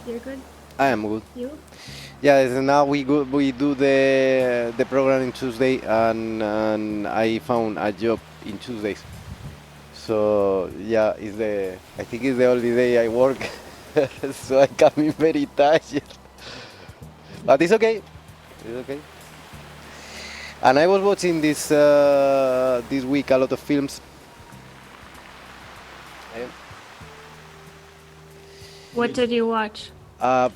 You're good? I am good. You? Yeah, so now we do the program in Tuesday, and I found a job in Tuesdays. So yeah, I think it's the only day I work, so I can be very tired. But it's okay. It's okay. And I was watching this week a lot of films. Eh, What did you watch?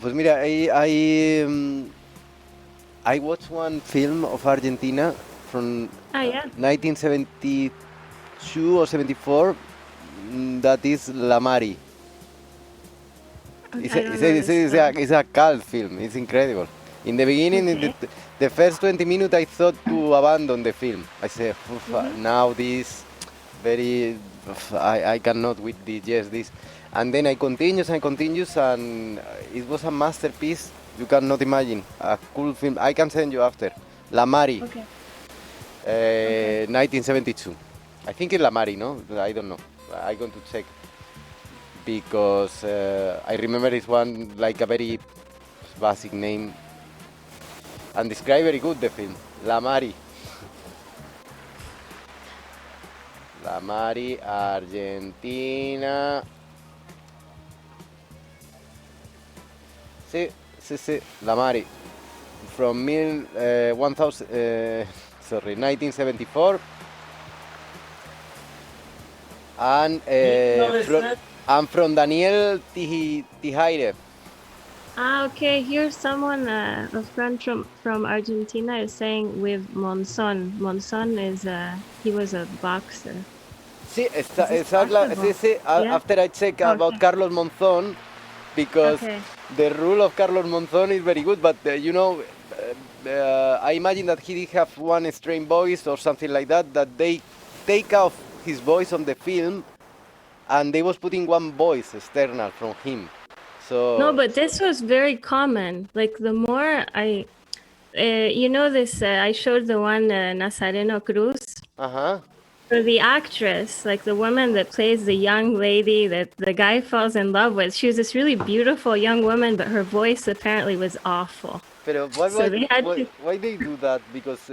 Pues mira, I watched one film of Argentina from Ah, yeah. 1972 or 74. That is La Mari. I don't know this. It's a cult film. It's incredible. In the beginning, in Okay. the first 20 minutes, I thought to abandon the film. I said, Mm-hmm. now this very, I cannot with this, yes, this. And then I continues and continues, and it was a masterpiece. You cannot imagine. A cool film. I can send you after. La Mari, Okay. Okay. 1972. I think it's La Mari, no? I don't know. I'm going to check because I remember it's one like a very basic name and describe very good the film. La Mari. La Mari, Argentina. Sí, sí, sí. La Mari. From 1974. And, from Daniel Tijaire. Ah, okay. Here's someone, a friend from Argentina is saying with Monzon. Monzon is he was a boxer. Sí, Is this sí, possible? sí. Yeah. After I check about Okay. Carlos Monzón, because Okay. the rule of Carlos Monzón is very good, but I imagine that he did have one strange voice or something like that, that they take off his voice on the film, and they was putting one voice external from him. So No, but this was very common. Like the more you know this, I showed the one Nazareno Cruz. For the actress, like the woman that plays the young lady that the guy falls in love with, she was this really beautiful young woman, but her voice apparently was awful. But So they had to. why they do that? Because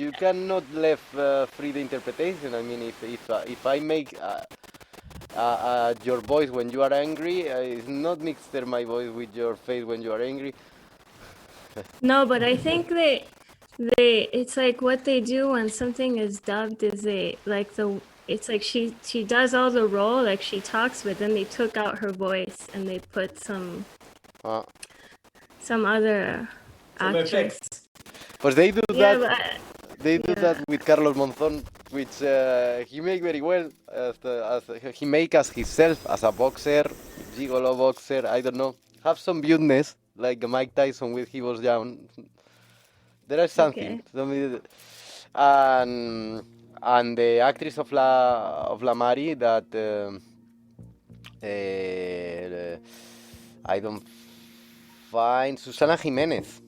you cannot leave free the interpretation. I mean, if I make your voice when you are angry, it's not mixer my voice with your face when you are angry. No, but I think it's like what they do when something is dubbed is it's like she does all the role, like she talks, but then they took out her voice and they put some other actress. Pues they do Yeah, that. They do that with Carlos Monzón, which he make very well. He make as himself as a boxer, gigolo boxer. I don't know. Have some cuteness like Mike Tyson when he was young. There is something. And the actress of La Mari that I don't find Susana Jimenez.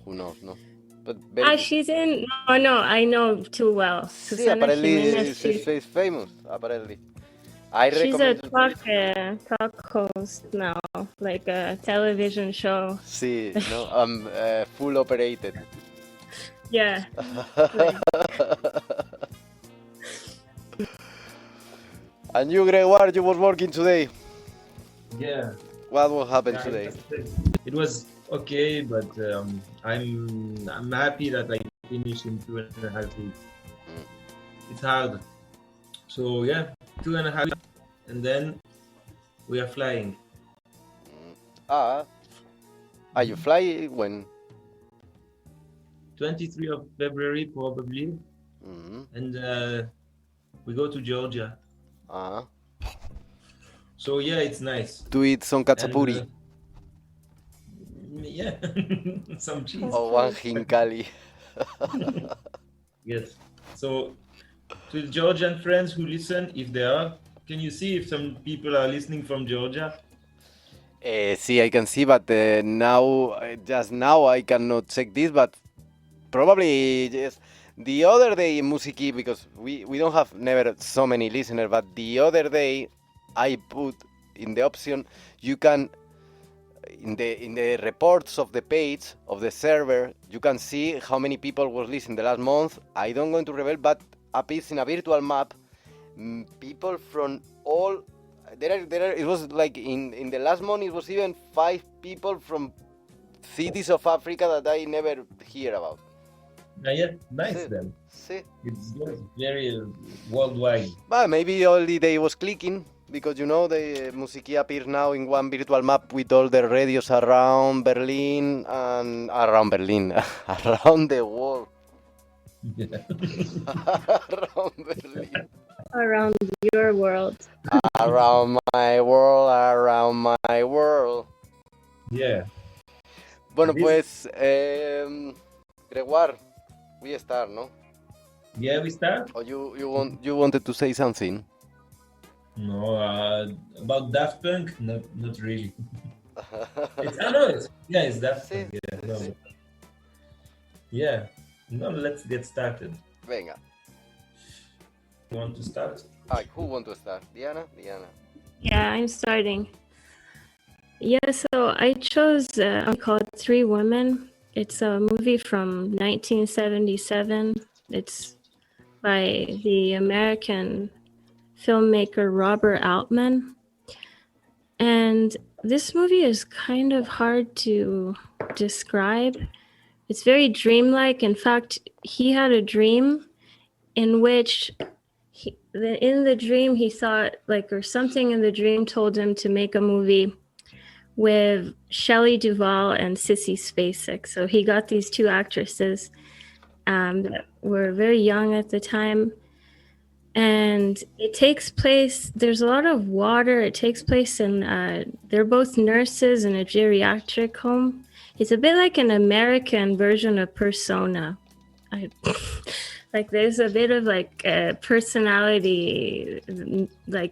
Who knows? No. But she's in. Oh no, I know too well. sí, Susana apparently Jimenez. she's famous. Apparently, I She's a recommend. talk host now, like a television show. Sí, no, I'm full operated. Yeah. And you, Gregoire, you was working today. Yeah. What will happen today? It was okay, but I'm happy that I finished in 2.5 weeks. It's hard. So yeah, 2.5 weeks, and then we are flying. Are you flying when? 23 of February probably, and we go to Georgia. So yeah, it's nice. To eat some katsapuri. Yeah, some cheese. Or one hinkali. Yes. So to the Georgian friends who listen, if they are, can you see if some people are listening from Georgia? See, I can see, but just now I cannot check this, but probably yes. The other day in Musikii, because we don't have never so many listeners, but the other day I put in the option you can in the reports of the page of the server you can see how many people was listening the last month. I don't going to reveal, but appears in a virtual map. People from all there are. It was like in the last month it was even 5 people from cities of Africa that I never hear about. Yeah, nice then. See. It's very worldwide. But maybe only they was clicking because the musikii appears now in one virtual map with all the radios around Berlin and around the world. Yeah. Around Berlin. Around your world. Around my world. Yeah. Bueno, pues, Gregoire, we start, no? Yeah, we start. Or you wanted to say something? No, about Daft Punk, not really. It's Daft Punk. Yeah, no. Yeah. No, let's get started. Venga. You want to start? Who want to start? Diana? Yeah, I'm starting. Yeah, so I chose called Three Women. It's a movie from 1977. It's by the American filmmaker Robert Altman. And this movie is kind of hard to describe. It's very dreamlike. In fact, he had a dream in which in the dream he saw or something in the dream told him to make a movie with Shelley Duvall and Sissy Spacek. So he got these two actresses that were very young at the time. And it takes place, there's a lot of water. It takes place in, they're both nurses in a geriatric home. It's a bit like an American version of Persona. There's a bit of personality,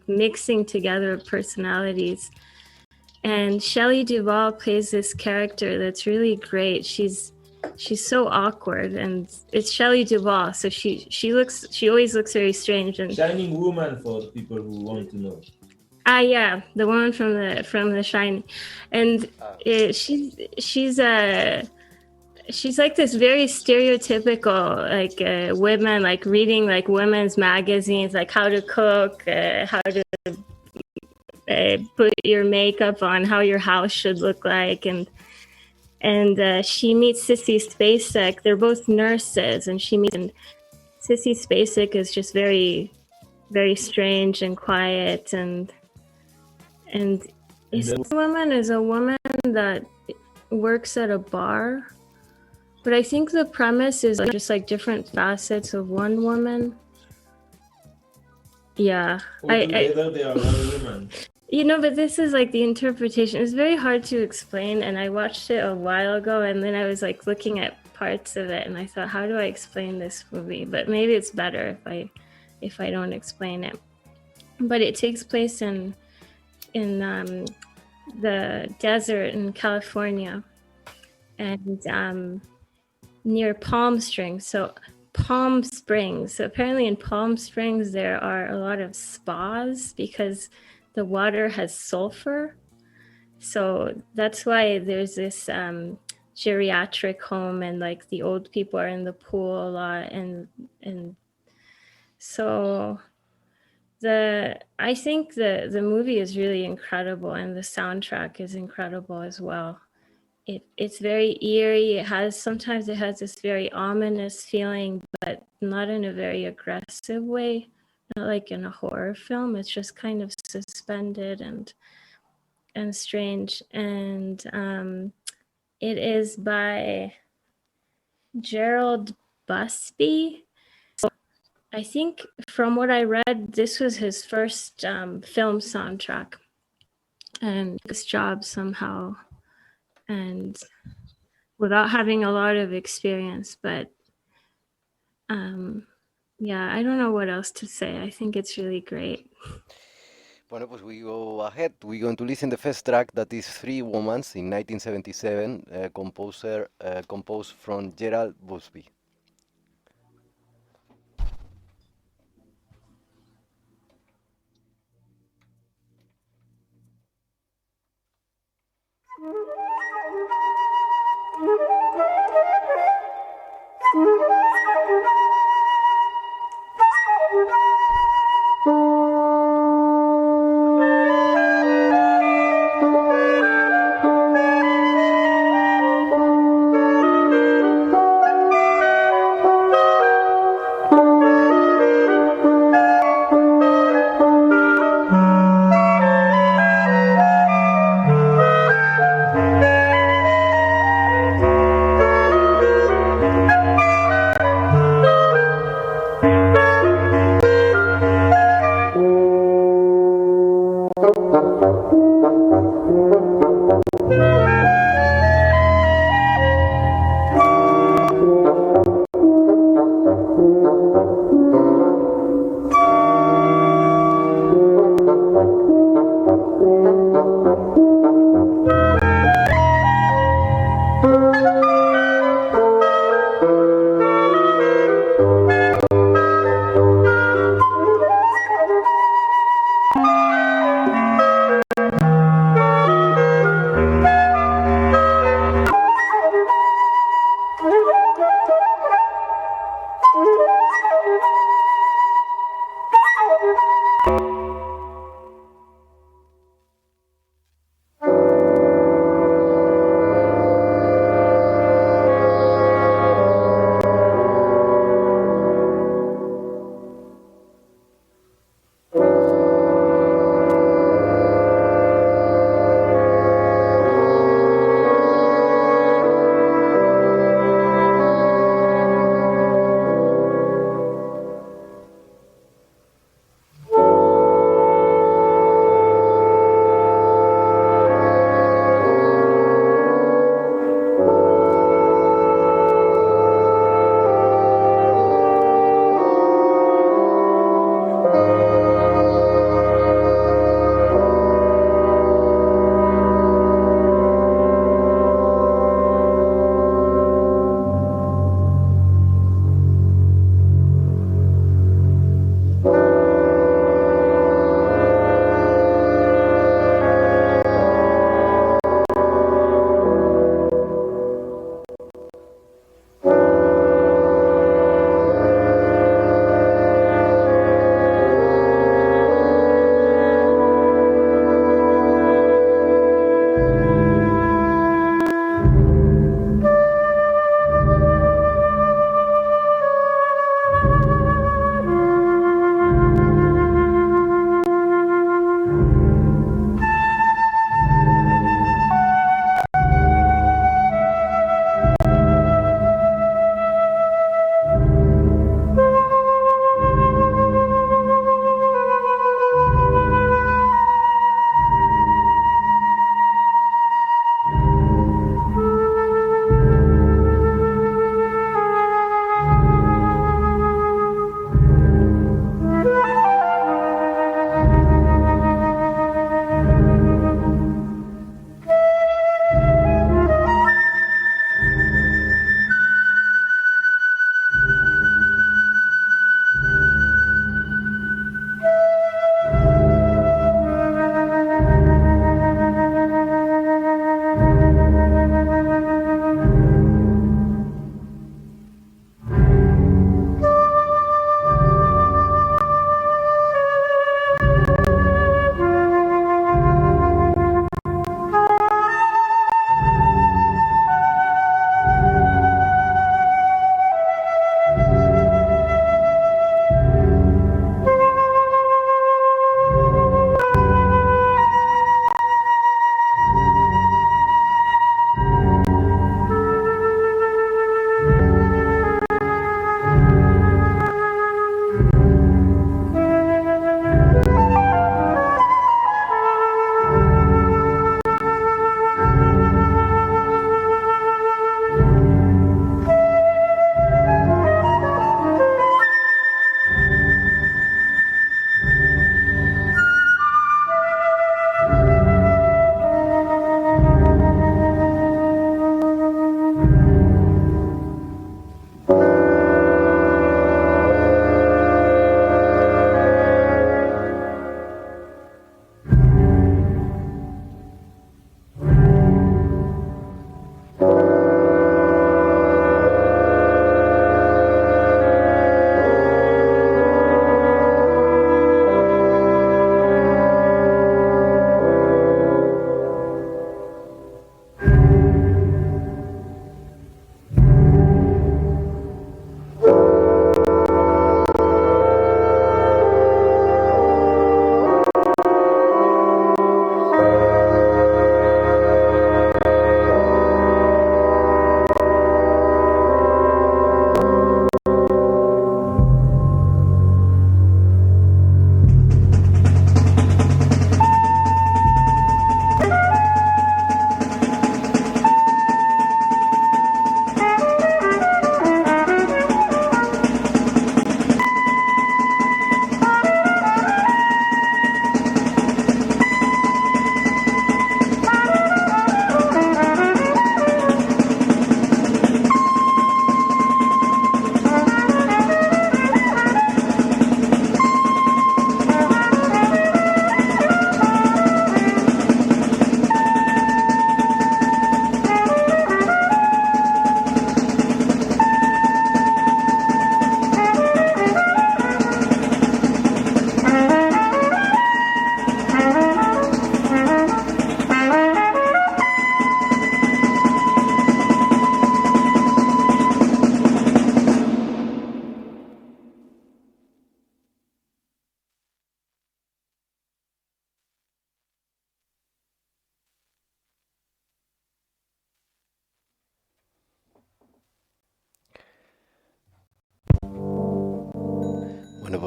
mixing together of personalities. And Shelley Duvall plays this character that's really great. She's so awkward, and it's Shelley Duvall, so she always looks very strange. And Shining Woman for the people who want to know. Yeah, the woman from the Shining, and she's like this very stereotypical women reading women's magazines, like how to cook, how to put your makeup on, how your house should look like, and she meets Sissy Spacek. They're both nurses, and Sissy Spacek is just very, very strange and quiet, and this woman is a woman that works at a bar. But I think the premise is just different facets of one woman. Yeah. Altogether, they are one woman. But this is the interpretation. It's very hard to explain, and I watched it a while ago, and then I was looking at parts of it, and I thought, how do I explain this movie? But maybe it's better if I don't explain it. But it takes place in the desert in California, and near Palm Springs. So apparently in Palm Springs there are a lot of spas because the water has sulfur. So that's why there's this geriatric home, and the old people are in the pool a lot, and so I think the movie is really incredible, and the soundtrack is incredible as well. It's very eerie. Sometimes it has this very ominous feeling, but not in a very aggressive way, not like in a horror film. It's just kind of suspended and strange. And it is by Gerald Busby. So I think from what I read, this was his first film soundtrack, and this job somehow, and without having a lot of experience. But yeah, I don't know what else to say. I think it's really great. Bueno, pues we go ahead. We're going to listen the first track, that is Three Women in 1977, composed from Gerald Busby.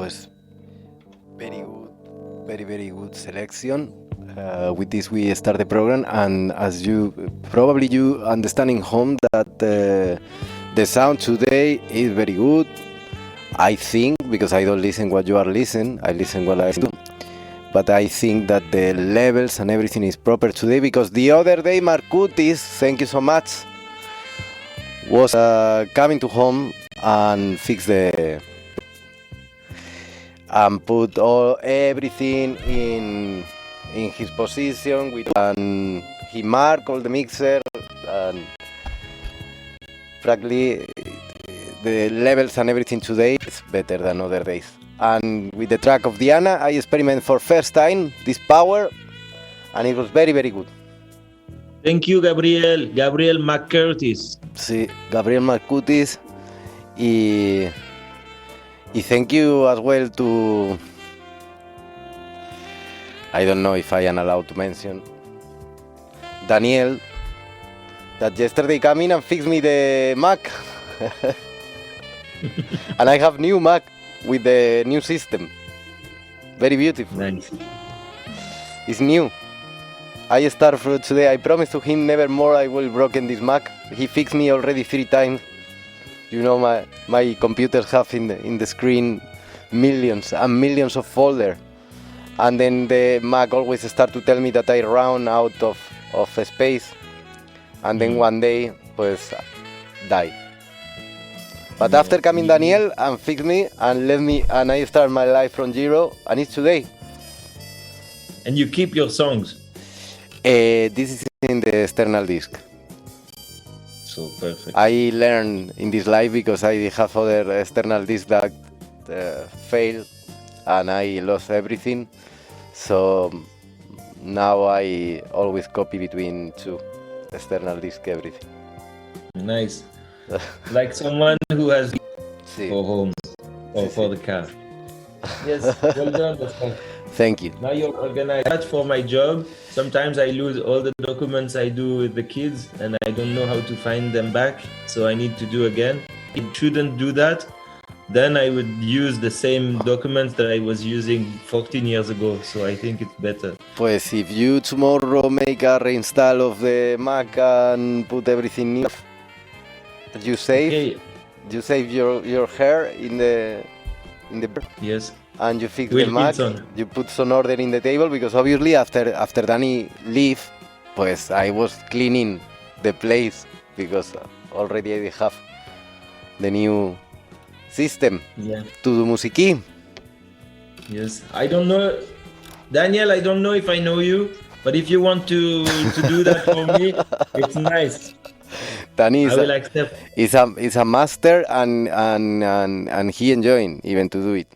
pues very good, very good selection. With this we start the program, and as you understand in home that the sound today is very good. I think, because I don't listen what you are listening, I listen what I listen to. But I think that the levels and everything is proper today, because the other day Marcutis, thank you so much, was coming to home and fix and put everything in his position, and he marked all the mixer, and frankly the levels and everything today is better than other days. And with the track of Diana, I experiment for first time this power, and it was very good. Thank you, Gabriel McCurtis. Sí, Gabriel Marcutis. Y thank you as well to, I don't know if I am allowed to mention, Daniel, that yesterday came in and fixed me the Mac. And I have new Mac with the new system. Very beautiful. Nice. It's new. I start from today. I promised to him never more I will broken this Mac. He fixed me already 3 times. You know, my computers have in the screen millions and millions of folders. And then the Mac always start to tell me that I run out of space. And then one day, pues, die. But after coming Daniel and fix me and I start my life from zero, and it's today. And you keep your songs? This is in the external disc. So perfect. I learned in this life because I have other external discs that failed and I lost everything. So now I always copy between 2 external discs, everything. Nice. Like someone who has for home or for the car. Yes, well done. Thank you. Now you're organized. That's for my job. Sometimes I lose all the documents I do with the kids and I don't know how to find them back, so I need to do again. It shouldn't do that. Then I would use the same documents that I was using 14 years ago, so I think it's better. Pues if you tomorrow make a reinstall of the Mac and put everything new, you save your hair in the yes, and you fix the Mac. You put some order in the table, because obviously after Danny leave, pues I was cleaning the place because already I have the new system to do musikii. Yes, I don't know, Daniel. I don't know if I know you, but if you want to do that for me, it's nice. Danny I will accept. Is a master and he enjoying even to do it.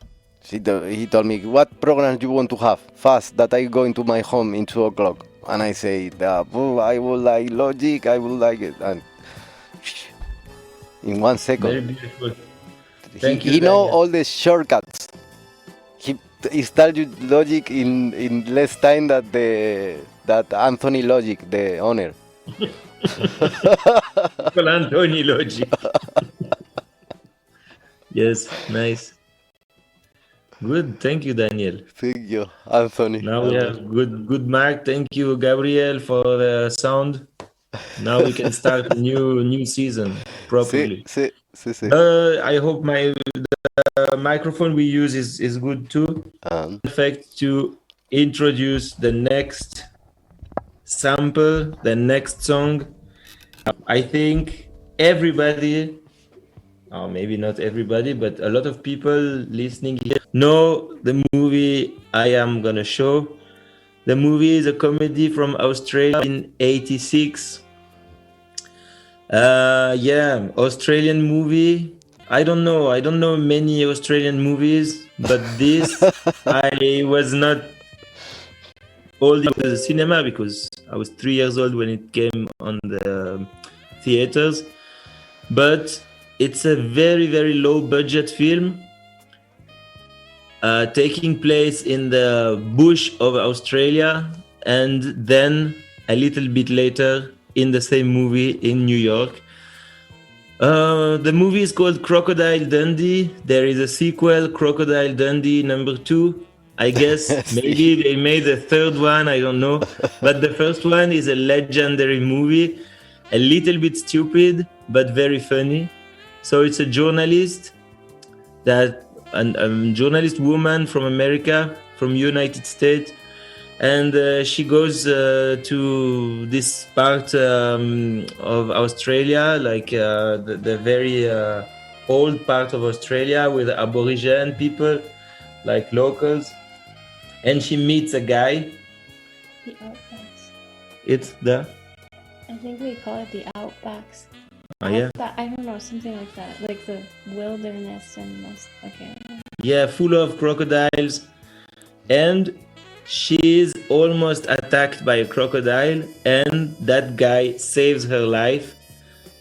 He told me, what program you want to have fast that I go into my home in 2 o'clock, and I say, I would like Logic, I would like it, and in 1 second. Very beautiful. He know all the shortcuts. He installed Logic in less time that Anthony Logic, the owner. Anthony Logic. Yes, nice. Good, thank you, Daniel. Thank you, Anthony. Now we have good mark. Thank you, Gabriel, for the sound. Now we can start a new season properly. Sí. I hope the microphone we use is good too. Perfect to introduce the next sample, the next song. I think everybody, or maybe not everybody, but a lot of people listening here know the movie I am gonna show. The movie is a comedy from Australia in '86. Australian movie. I don't know many Australian movies, but this I was not old enough to the cinema because I was 3 years old when it came on the theaters. But it's a very low budget film taking place in the bush of Australia, and then a little bit later in the same movie in New York. The movie is called Crocodile Dundee. There is a sequel, Crocodile Dundee #2. I guess maybe they made a third one, I don't know. But the first one is a legendary movie, a little bit stupid, but very funny. So it's a journalist, a journalist woman from America, from United States, and she goes to this part of Australia, like the very old part of Australia with Aborigine people, like locals, and she meets a guy. The Outbacks. It's the... I think we call it the Outbacks. Yeah. I don't know, something like that, like the wilderness and most. Okay. Yeah, full of crocodiles, and she's almost attacked by a crocodile, and that guy saves her life,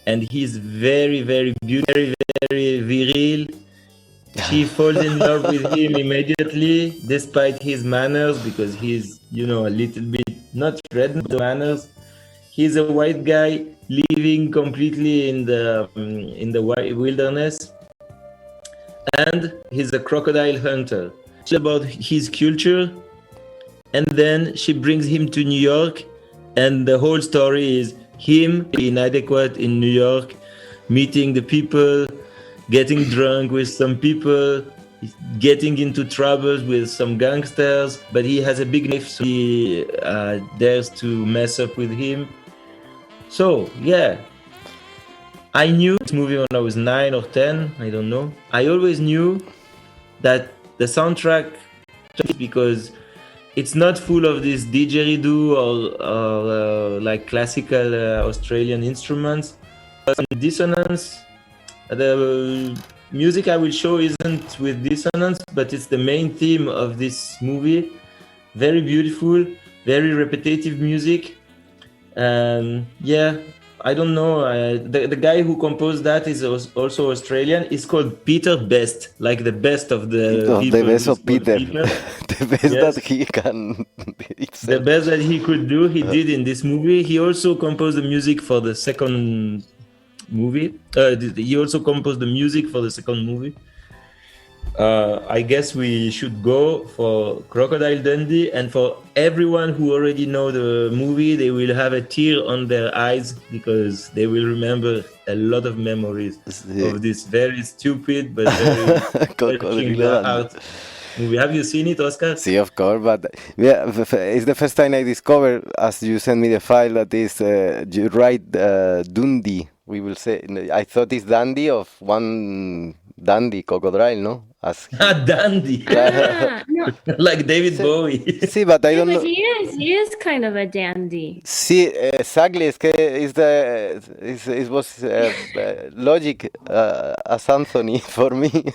and he's very, very beautiful, very, very viril. She falls in love with him immediately, despite his manners, because he's, a little bit not threatened by the manners. He's a white guy living completely in the wilderness, and he's a crocodile hunter. She's about his culture, and then she brings him to New York, and the whole story is him inadequate in New York, meeting the people, getting drunk with some people, getting into troubles with some gangsters, but he has a big knife, so he dares to mess up with him. So, yeah, I knew this movie when I was 9 or 10, I don't know. I always knew that the soundtrack, because it's not full of this didgeridoo or like classical Australian instruments. Dissonance, the music I will show isn't with dissonance, but it's the main theme of this movie. Very beautiful, very repetitive music. Yeah, I don't know. The guy who composed that is also Australian. It's called Peter Best, like the best of the people. The best of Peter. The best that he can. The best that he could do, he did in this movie. He also composed the music for the second movie. He also composed the music for the second movie. I guess we should go for Crocodile Dundee, and for everyone who already know the movie, they will have a tear on their eyes because they will remember a lot of memories of this very stupid but very touching heart movie. Have you seen it, Oscar? See, of course, but yeah, it's the first time I discovered, as you sent me the file, that is you write Dundee. We will say. I thought it's Dundee of one dandy crocodile, no? Dandy. No. Like David Bowie. See, but I don't know. He is kind of a dandy. See, exactly. It was logic as Anthony for me.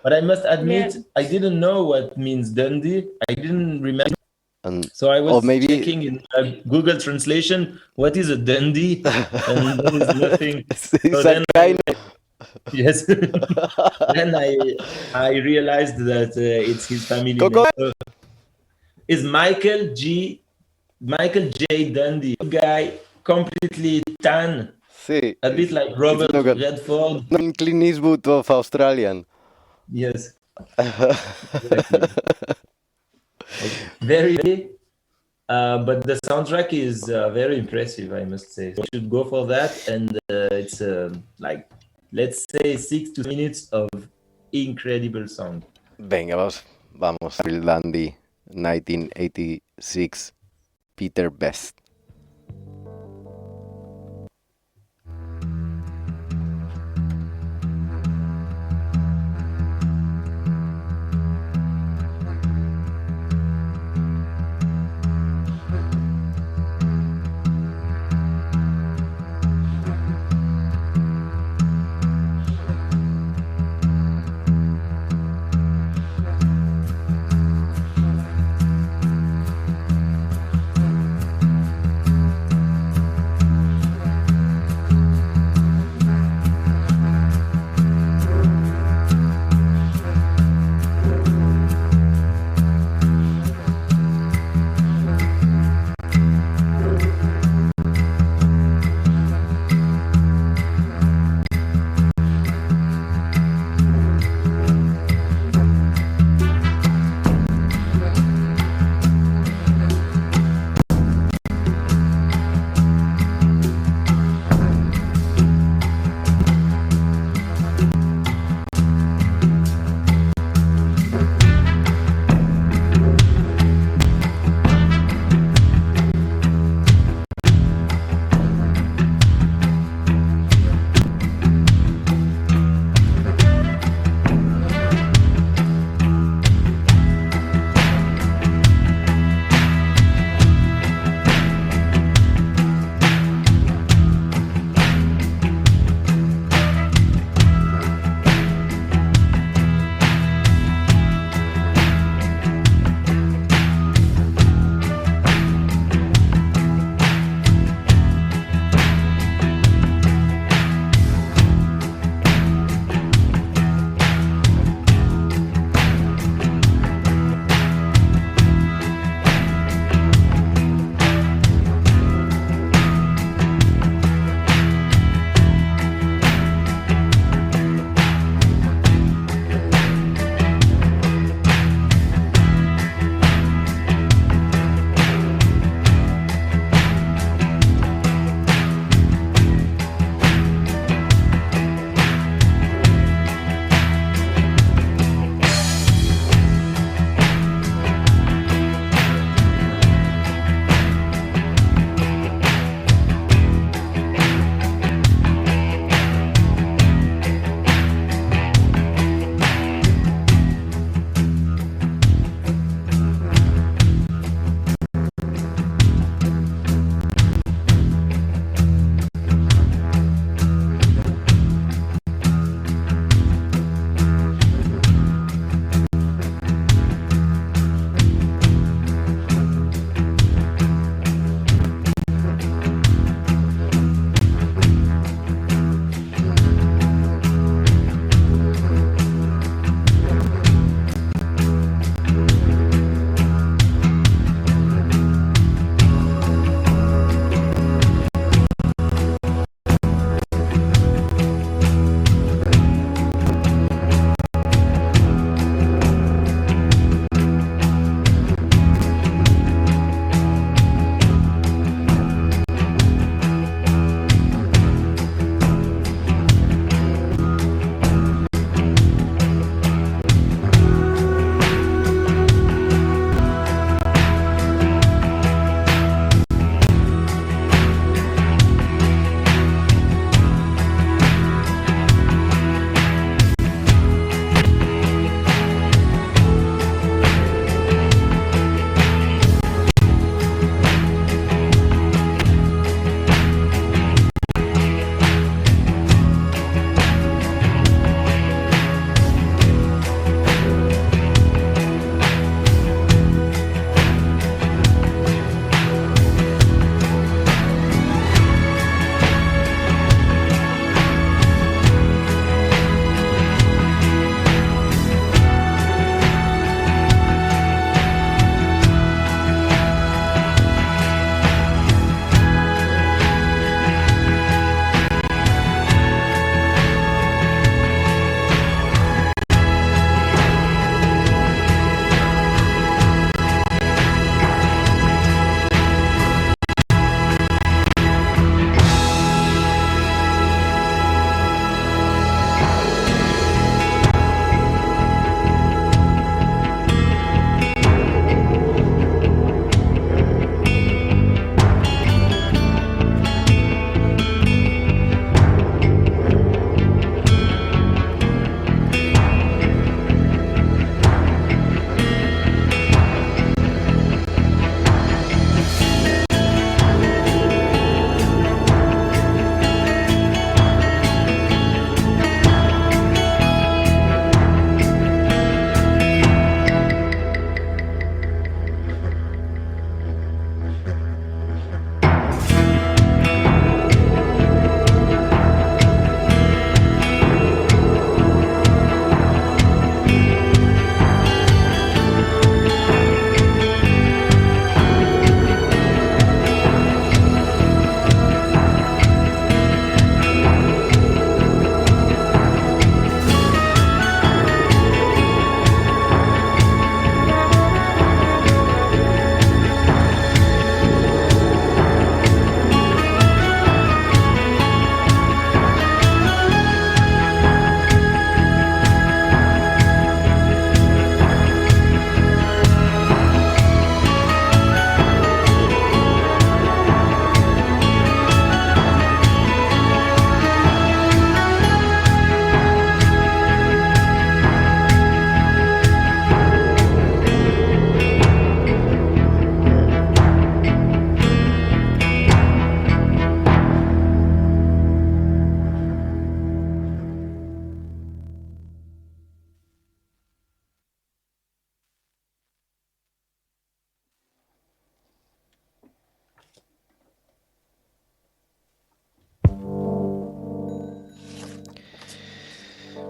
But I must admit, I didn't know what means Dundee. I didn't remember. So I was checking in Google Translation, what is a Dundee? And there is nothing. So then yes. Then I realized that it's his family name. So it's Michael J. Dundee. Guy, completely tan. See, a bit like Robert Redford. Clint Eastwood of Australian. Yes. Exactly. Very, but the soundtrack is very impressive, I must say. So we should go for that, and it's like, let's say 6 to 7 minutes of incredible sound. Venga, vamos. Bill Dundee, 1986, Peter Best.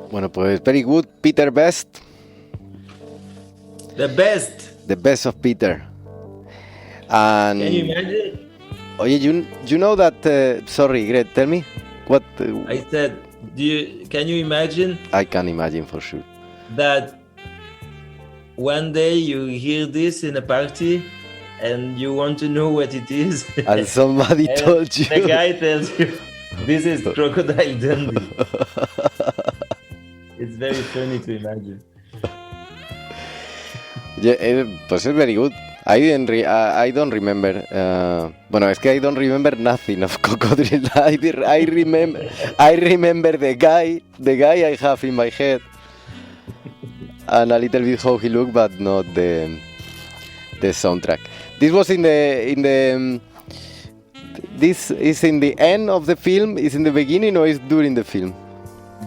Bueno, pues very good, Peter Best. The best. The best of Peter. And can you imagine? Oye, you know that? Sorry, Greg, tell me what. I said, can you imagine? I can imagine for sure. That one day you hear this in a party and you want to know what it is. And somebody and told you. The guy tells you, this is Crocodile Dundee. It's very funny to imagine. Yeah, pues es very good. I don't remember. Bueno, es que I don't remember nothing of Crocodile. I remember the guy I have in my head, and a little bit how he looked, but not the soundtrack. This was in the. This is in the end of the film. Is in the beginning or is during the film?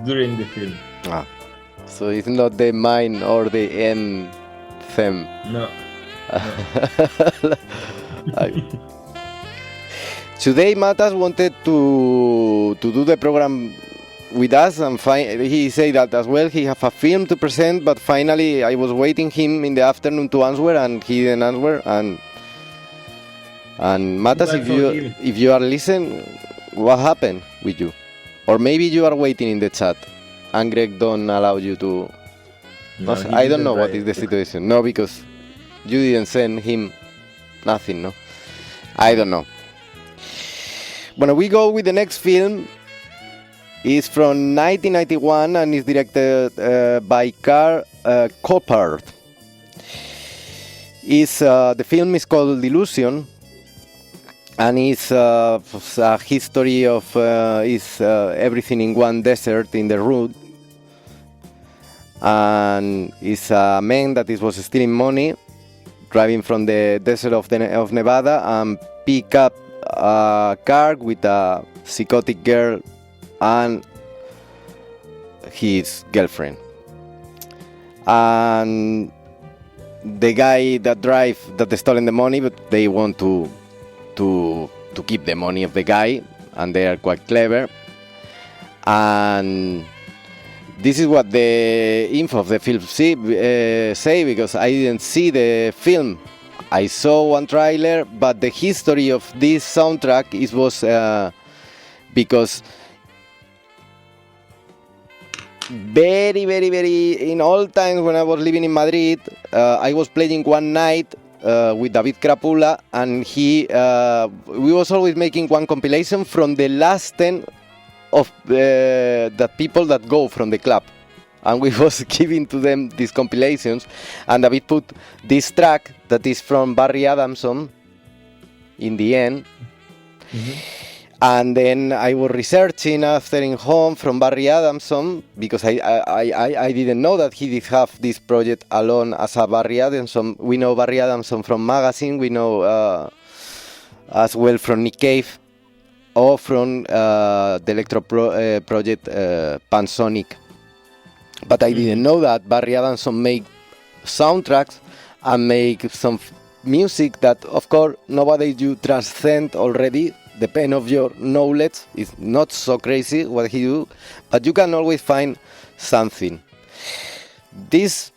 During the film. Ah, so it's not the main or the end theme. No. Today Matas wanted to do the program with us, and he said that as well he have a film to present, but finally I was waiting him in the afternoon to answer and he didn't answer. And Matas, if you are listening, what happened with you? Or maybe you are waiting in the chat and Greg don't allow you to. No, I don't know what is the situation. No, because you didn't send him nothing, no? I don't know. When we go with the next film, it's from 1991 and is directed by Karl Koppert. The film is called Illusion, and it's a history of everything in one desert in the road. And it's a man that was stealing money, driving from the desert of Nevada, and pick up a car with a psychotic girl and his girlfriend. And the guy that stolen the money, but they want to keep the money of the guy, and they are quite clever. And this is what the info of the film say, because I didn't see the film. I saw one trailer, but the history of this soundtrack was because very, very, very in old times when I was living in Madrid, I was playing one night with David Crapula, and we was always making one compilation from the last 10 of the people that go from the club, and we was giving to them these compilations, and David put this track that is from Barry Adamson in the end. Mm-hmm. And then I was researching after in home from Barry Adamson, because I didn't know that he did have this project alone as a Barry Adamson. We know Barry Adamson from Magazine, we know as well from Nick Cave, or from the electro project Pansonic. But I didn't know that Barry Adamson made soundtracks and make some music that, of course, nowadays you transcend already. Depend of your knowledge, is not so crazy what he do, but you can always find something. This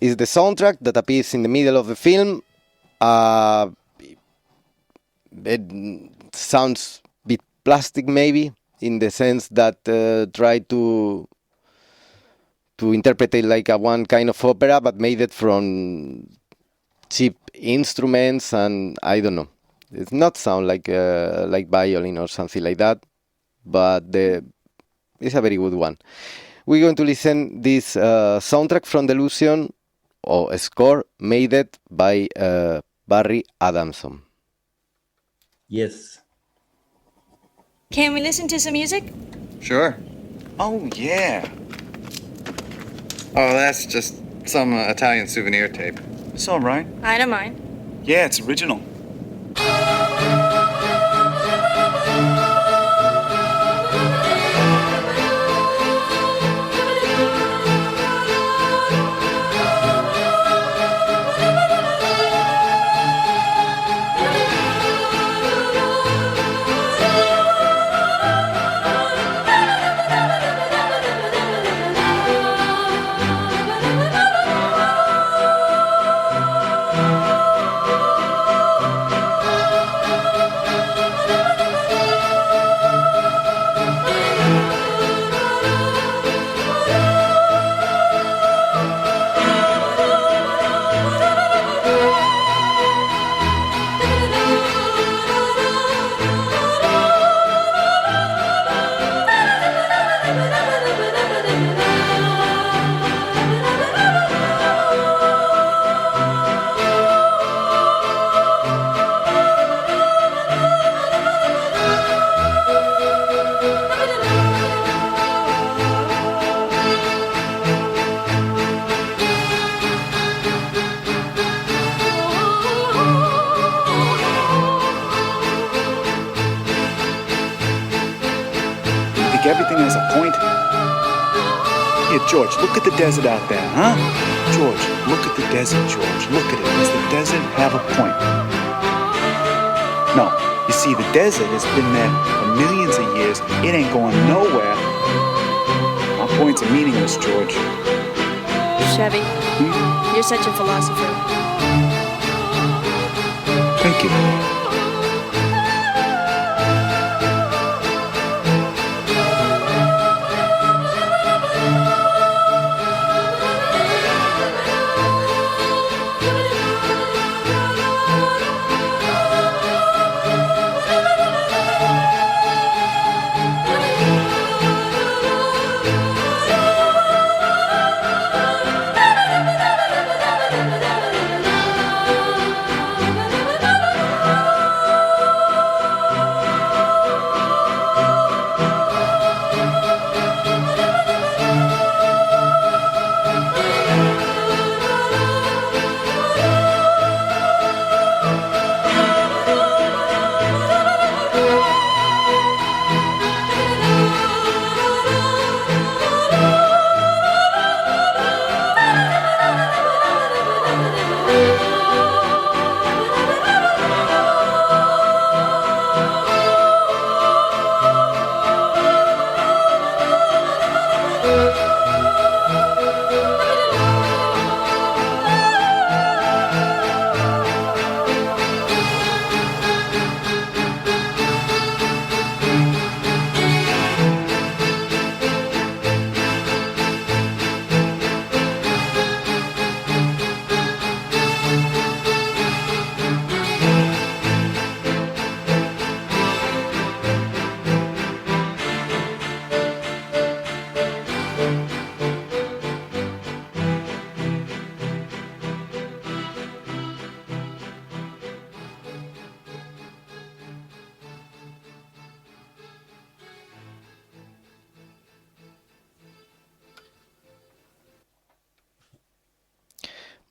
is the soundtrack that appears in the middle of the film. It sounds a bit plastic, maybe, in the sense that try to interpret it like a one kind of opera, but made it from cheap instruments, and I don't know. It's not sound like violin or something like that, but it's a very good one. We're going to listen this soundtrack from the Illusion, or a score made it by Barry Adamson. Yes. Can we listen to some music? Sure. Oh, yeah. Oh, that's just some Italian souvenir tape. It's all right. I don't mind. Yeah, it's original. think everything has a point? Here, George, look at the desert out there, huh? George, look at the desert, George. Look at it. Does the desert have a point? No. You see, the desert has been there for millions of years. It ain't going nowhere. Our points are meaningless, George. Chevy, you're such a philosopher. Thank you.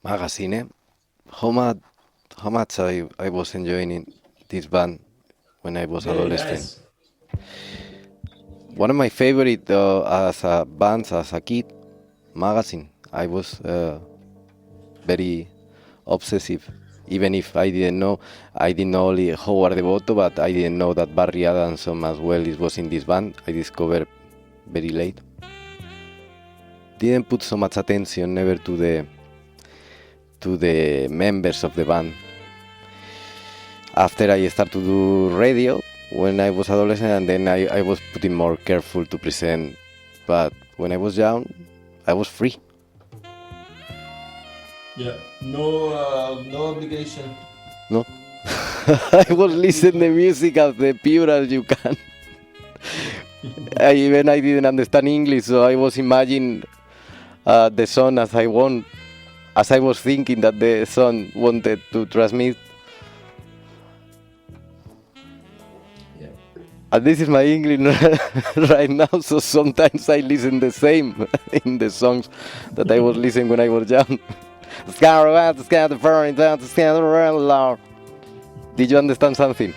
Magazine. How much I was enjoying this band when I was Very adolescent. nice. One of my favorite as a bands as a kid, Magazine. I was very obsessive, even if I didn't know only Howard Devoto, but I didn't know that Barry Adamson as well was in this band. I discovered very late. Didn't put so much attention never to the members of the band. After I started to do radio when I was adolescent, and then I was putting more careful to present. But when I was young, I was free. Yeah, no obligation. No, I was listening to music as the pure as you can. I didn't understand English, so I was imagining the song as I was thinking that the song wanted to transmit. Yeah. And this is my English right now, so sometimes I listen the same in the songs that I was listening when I was young. Did you understand something?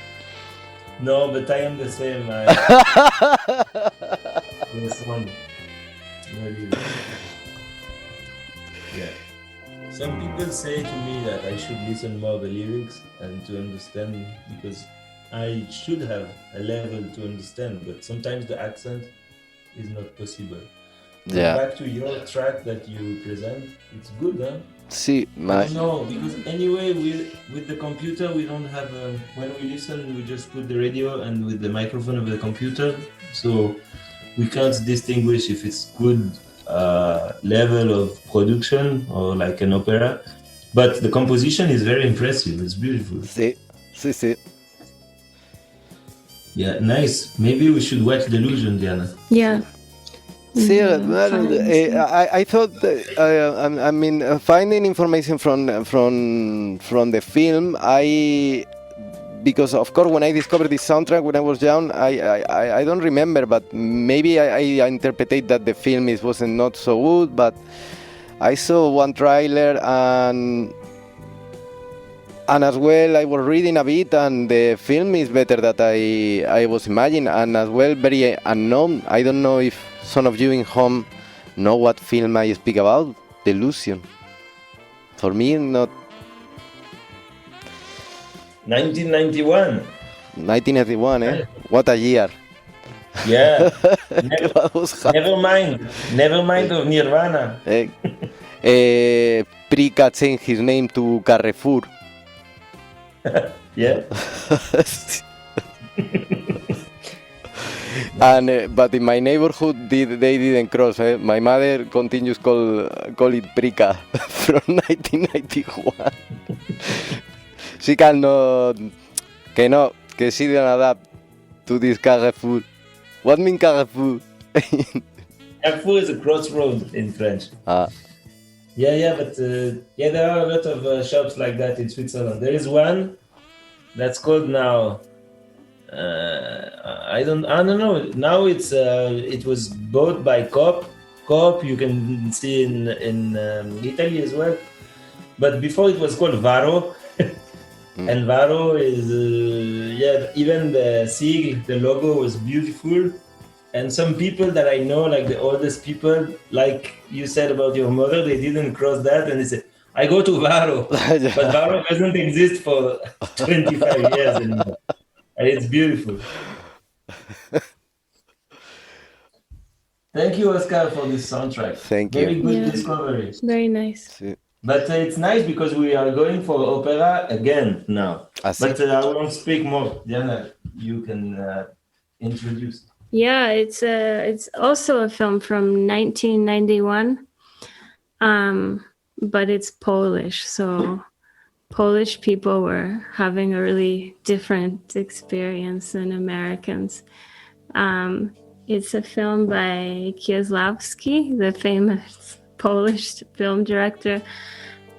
No, but I am the same. This one. Very- Yeah. Some people say to me that I should listen more the lyrics and to understand, because I should have a level to understand, but sometimes the accent is not possible. Yeah. Back to your track that you present, it's good, huh? See, No, because anyway, with the computer, we don't have. When we listen, we just put the radio and with the microphone of the computer, so we can't distinguish if it's good level of production or like an opera. But the composition is very impressive. It's beautiful. see. Yeah, nice. Maybe we should watch Delusion, Diana. Yeah. See, Yeah, I thought, finding information from the film, because of course when I discovered this soundtrack when I was young, I don't remember, but maybe I interpreted that the film wasn't not so good, but I saw one trailer and And as well, I was reading a bit, and the film is better than I was imagining, and as well, very unknown. I don't know if some of you in home know what film I speak about. Delusion. For me, not. 1991. 1981, eh? What a year. Yeah. Never mind of Nirvana. Prika changed his name to Carrefour. Yeah. And but in my neighborhood they didn't cross. My mother continues call it Prika from 1991. She cannot, que she didn't adapt to this Carrefour. What mean Carrefour? Carrefour is a crossroad in French. Yeah, but there are a lot of shops like that in Switzerland. There is one that's called now. I don't know. Now it was bought by Coop. Coop you can see in Italy as well. But before it was called Varo, and Varo is even the seal, the logo was beautiful. And some people that I know, like the oldest people, like you said about your mother, they didn't cross that, and they said, I go to Varo. But Varo doesn't exist for 25 years anymore. And it's beautiful. Thank you, Oscar, for this soundtrack. Thank you. Very good discovery. Very nice. But it's nice because we are going for opera again now. But I won't speak more. Diana, you can introduce. Yeah, it's also a film from 1991, but it's Polish. So Polish people were having a really different experience than Americans. It's a film by Kieslowski, the famous Polish film director.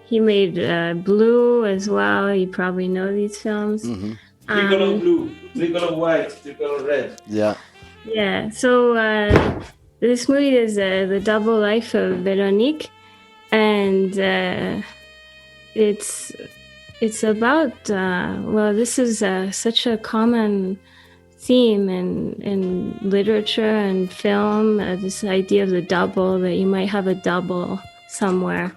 He made Blue as well. You probably know these films. Mm-hmm. Tricolor blue, tricolor white, tricolor red. Yeah. Yeah, so this movie is The Double Life of Veronique, and it's about, this is such a common theme in literature and film, this idea of the double, that you might have a double somewhere.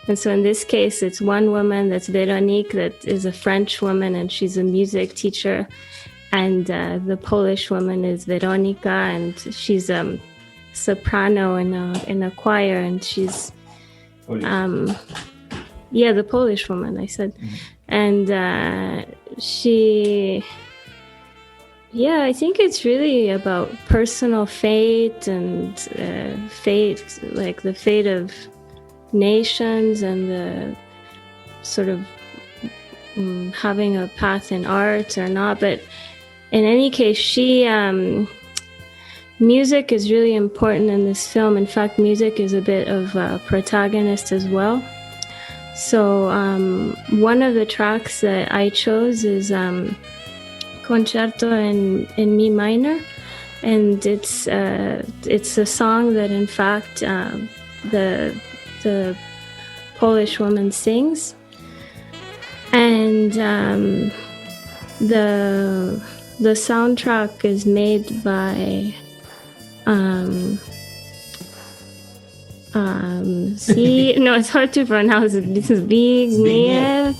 And so in this case, it's one woman, that's Veronique, that is a French woman, and she's a music teacher. And the Polish woman is Weronika, and she's a soprano in a choir, and she's the Polish woman, I said. Mm-hmm. And I think it's really about personal fate and fate, like the fate of nations and the sort of having a path in art or not, but in any case, music is really important in this film. In fact, music is a bit of a protagonist as well. So one of the tracks that I chose is Concerto in Mi minor, and it's a song that in fact the Polish woman sings, and the soundtrack is made by it's hard to pronounce it. This is Zbigniew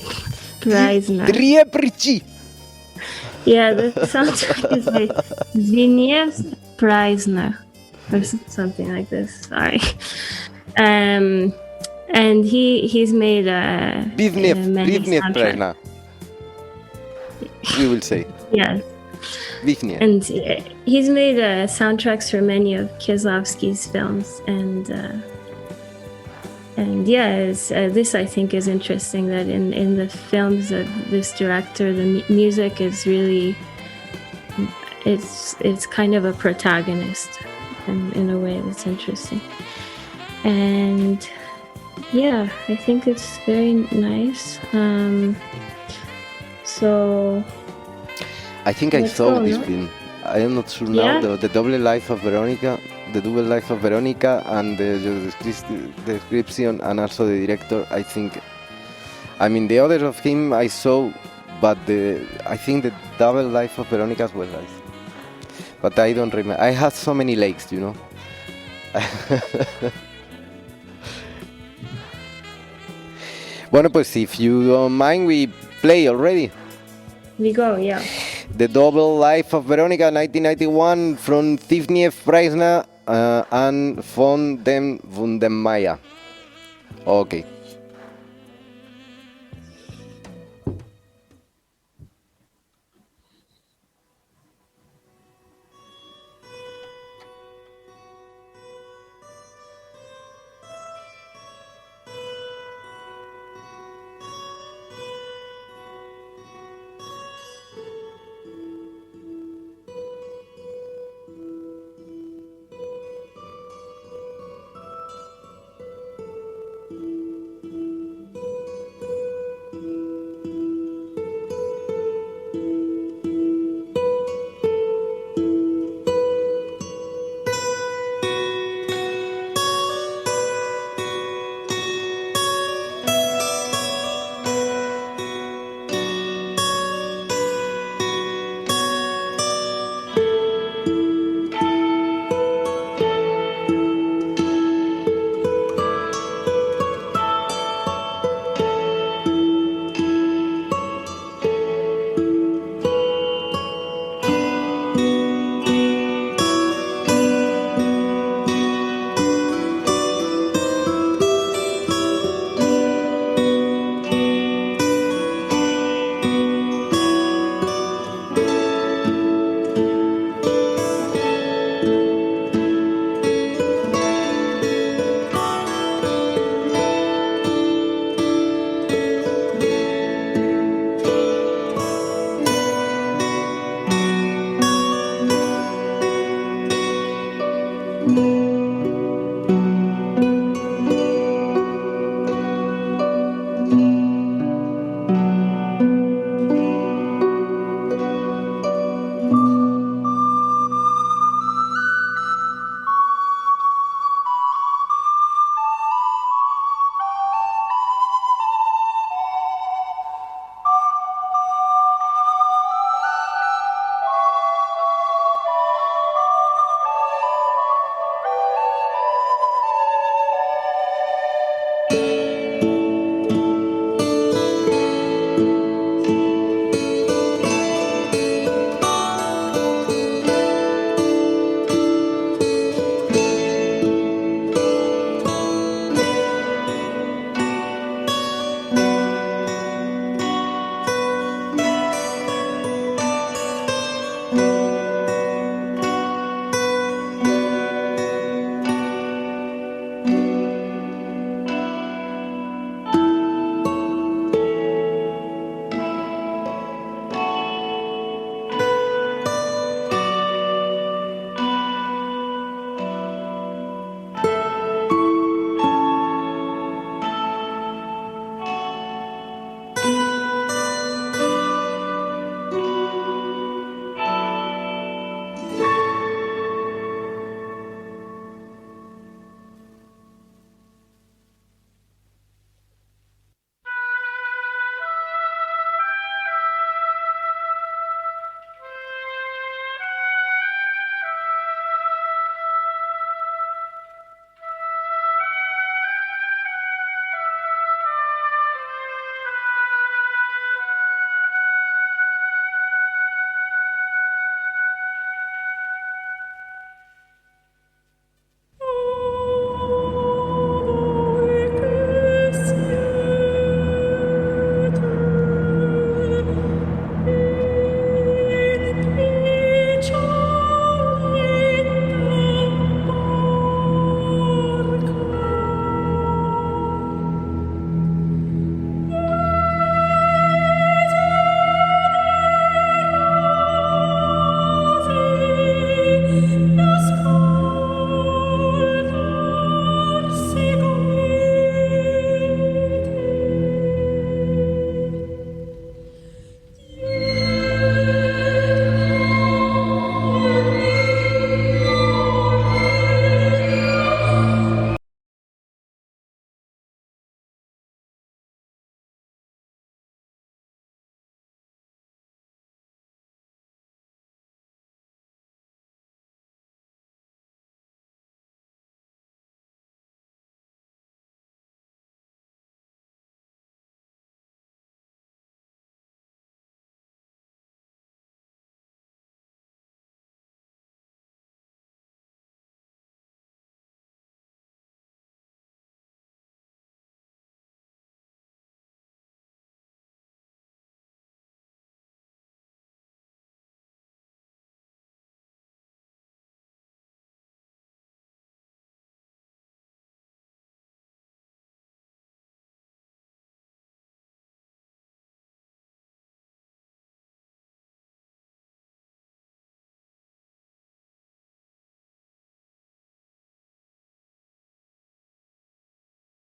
Preisner. Yeah, the soundtrack is by Zbigniew Preisner or something like this. Sorry. And he's made Zbigniew Preisner. We will say. Yes. And he's made soundtracks for many of Kieslowski's films, and this I think is interesting, that in the films of this director, the music is really it's kind of a protagonist in a way that's interesting, and I think it's very nice. So I think I saw this film. I am not sure now. The Double Life of Veronica, and the description, and also the director. I think I mean, the others of him I saw, but I think the double life of Veronica's was nice. But I don't remember. I had so many lakes, you know. Bueno, pues if you don't mind, we play already. We go, yeah. The Double Life of Veronica, 1991, from Zbigniew Preisner and von dem Wundermeier. Okay.